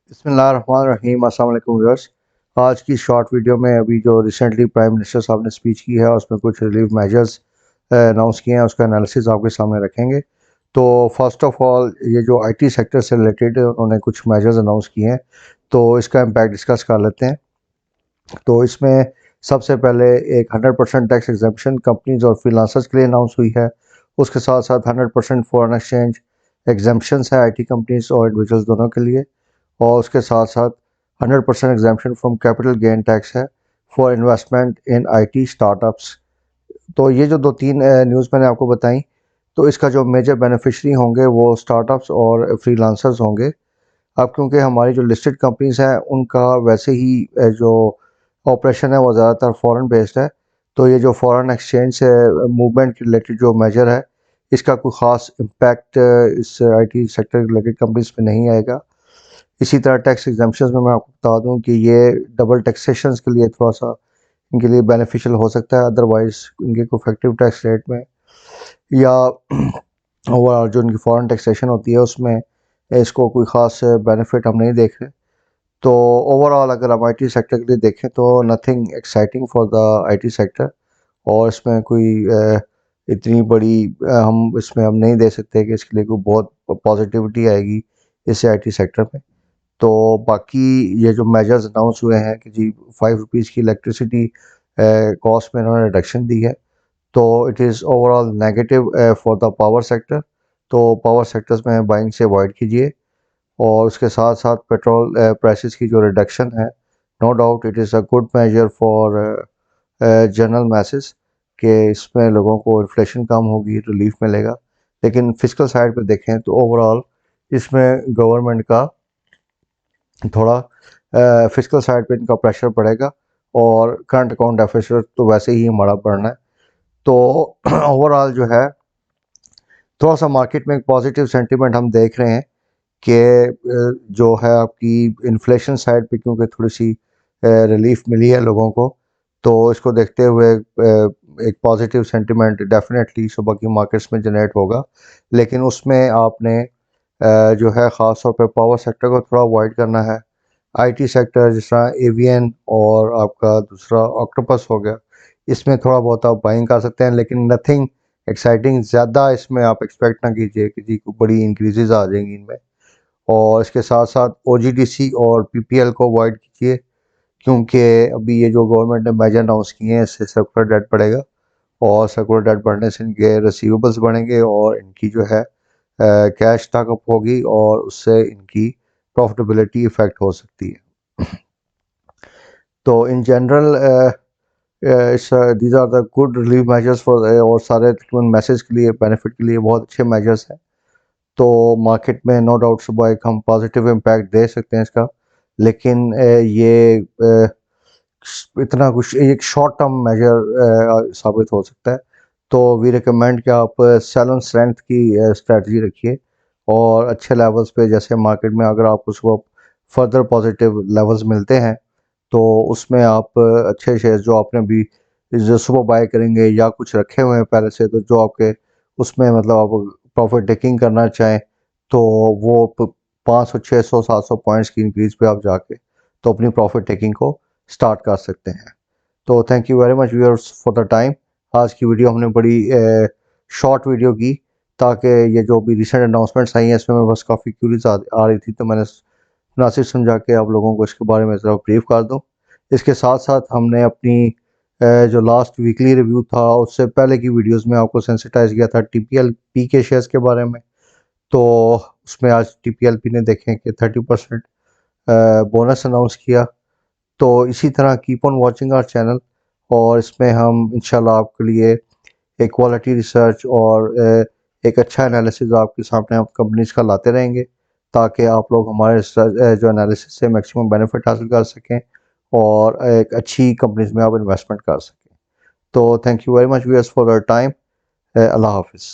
बिस्मिल्लाहिर्रहमानिर्रहीम। अस्सलाम वालेकुम व्यूअर्स। आज की शॉर्ट वीडियो में अभी जो रिसेंटली प्राइम मिनिस्टर साहब ने स्पीच की है उसमें कुछ रिलीफ मेजर्स अनाउंस किए हैं, उसका एनालिसिस आपके सामने रखेंगे। तो फर्स्ट ऑफ ऑल ये जो आईटी सेक्टर से रिलेटेड उन्होंने कुछ मेजर्स अनाउंस किए हैं, तो इसका इम्पैक्ट डिस्कस कर लेते हैं। तो इसमें सबसे पहले एक 100% टैक्स एग्जेम्पशन कंपनीज और फ्रीलांसर्स के लिए अनाउंस हुई है। उसके साथ साथ 100% फॉरेन एक्सचेंज एग्जेम्पशंस है आईटी कंपनीज और इंडिविजुअल्स दोनों के लिए। और उसके साथ साथ 100% exemption from capital gain tax है for investment in IT startups. तो ये जो दो तीन न्यूज़ मैंने आपको बताई, तो इसका जो मेजर बेनिफिशरी होंगे वो स्टार्टअप्स और फ्रीलांसर्स होंगे। अब क्योंकि हमारी जो लिस्टेड कंपनीज हैं उनका वैसे ही जो ऑपरेशन है वो ज़्यादातर फॉरेन बेस्ड है, तो ये जो फॉरेन एक्सचेंज से मूवमेंट के रिलेटेड जो मेजर है इसका कोई ख़ास इम्पैक्ट इस आईटी सेक्टर रिलेटेड कंपनीज पे नहीं आएगा। इसी तरह टैक्स एग्जाम्पशंस में मैं आपको बता दूं कि ये डबल टैक्सेशंस के लिए थोड़ा सा इनके लिए बेनिफिशियल हो सकता है, अदरवाइज इनके को इफेक्टिव टैक्स रेट में या ओवरऑल जो इनकी फॉरेन टैक्सेशन होती है उसमें इसको कोई ख़ास बेनिफिट हम नहीं देख रहे। तो ओवरऑल अगर हम आईटी सेक्टर के लिए देखें तो nothing exciting for the IT sector, और इसमें कोई इतनी बड़ी हम इसमें हम नहीं दे सकते कि इसके लिए कोई बहुत पॉजिटिविटी आएगी इससे आईटी सेक्टर में। तो बाकी ये जो मेजर्स अनाउंस हुए हैं कि जी ₹5 की इलेक्ट्रिसिटी कॉस्ट में इन्होंने रिडक्शन दी है, तो it is overall negative for the power sector. तो पावर सेक्टर्स में बाइंग से अवॉइड कीजिए। और उसके साथ साथ पेट्रोल प्राइसेस की जो रिडक्शन है, no doubt it is a good measure for general masses कि इसमें लोगों को इन्फ्लेशन कम होगी, रिलीफ मिलेगा। लेकिन फिजिकल साइड पे देखें तो ओवरऑल इसमें गवर्नमेंट का थोड़ा फिजिकल साइड पे इनका प्रेशर पड़ेगा, और करंट अकाउंट डेफिसिट तो वैसे ही हमारा बढ़ना है। तो ओवरऑल जो है थोड़ा सा मार्केट में एक पॉजिटिव सेंटीमेंट हम देख रहे हैं कि जो है आपकी इन्फ्लेशन साइड पे क्योंकि थोड़ी सी रिलीफ मिली है लोगों को, तो इसको देखते हुए एक पॉजिटिव सेंटीमेंट डेफिनेटली सुबह की मार्केट्स में जनरेट होगा। लेकिन उसमें आपने जो है ख़ास तौर पे पावर सेक्टर को थोड़ा अवॉइड करना है। आईटी सेक्टर जिस तरह एवीएन और आपका दूसरा ऑक्टोपस हो गया, इसमें थोड़ा बहुत आप बाइंग कर सकते हैं, लेकिन नथिंग एक्साइटिंग ज़्यादा इसमें आप एक्सपेक्ट ना कीजिए कि जी बड़ी इंक्रीजेज आ जाएंगी इनमें। और इसके साथ साथ ओजीडीसी और पीपीएल को अवॉइड कीजिए, क्योंकि अभी ये जो गवर्नमेंट ने मेजर अनाउंस किए हैं इससे सर्कुलर डेट बढ़ेगा, और सर्कुलर डेट बढ़ने से इनके रिसीवेबल्स बढ़ेंगे और इनकी जो है कैश स्टॉकअप होगी, और उससे इनकी प्रॉफिटेबिलिटी इफ़ेक्ट हो सकती है। तो in general is these are the good relief measures for, और सारे तकरीबन मैसेज के लिए बेनिफिट के लिए बहुत अच्छे मेजर्स हैं। तो मार्केट में नो डाउट सुबह एक हम पॉजिटिव इम्पैक्ट दे सकते हैं इसका, लेकिन ये इतना कुछ एक शॉर्ट टर्म मेजर साबित हो सकता है। तो वी रिकमेंड कि आप सेल ऑन स्ट्रेंथ की स्ट्रेटजी रखिए, और अच्छे लेवल्स पे जैसे मार्केट में अगर आपको सुबह फर्दर पॉजिटिव लेवल्स मिलते हैं तो उसमें आप अच्छे शेयर जो आपने भी जो सुबह बाय करेंगे या कुछ रखे हुए हैं पहले से, तो जो आपके उसमें मतलब आप प्रॉफिट टेकिंग करना चाहें, तो वो 500 600 700 पॉइंट्स की इंक्रीज पे आप जाके तो अपनी प्रॉफिट टेकिंग को स्टार्ट कर सकते हैं। तो thank you very much viewers for the time. आज की वीडियो हमने बड़ी शॉर्ट वीडियो की, ताकि ये जो भी रिसेंट अनाउंसमेंट्स आई हैं इसमें मैं बस काफ़ी क्यूरीज आ रही थी, तो मैंने मुनासिब समझा के आप लोगों को इसके बारे में ज़रा ब्रीफ कर दूँ। इसके साथ साथ हमने अपनी जो लास्ट वीकली रिव्यू था उससे पहले की वीडियोस में आपको सेंसिटाइज किया था टीपीएल पी के शेयर्स के बारे में। तो उसमें आज टीपीएलपी ने देखें कि 30% बोनस अनाउंस किया। तो इसी तरह keep on watching our channel, और इसमें हम इंशाल्लाह आपके लिए एक क्वालिटी रिसर्च और एक अच्छा एनालिसिस आपके सामने आप कंपनीज का लाते रहेंगे, ताकि आप लोग हमारे जो एनालिसिस से मैक्सिमम बेनिफिट हासिल कर सकें और एक अच्छी कंपनीज में आप इन्वेस्टमेंट कर सकें। तो thank you very much viewers for your time. अल्लाह हाफिज़।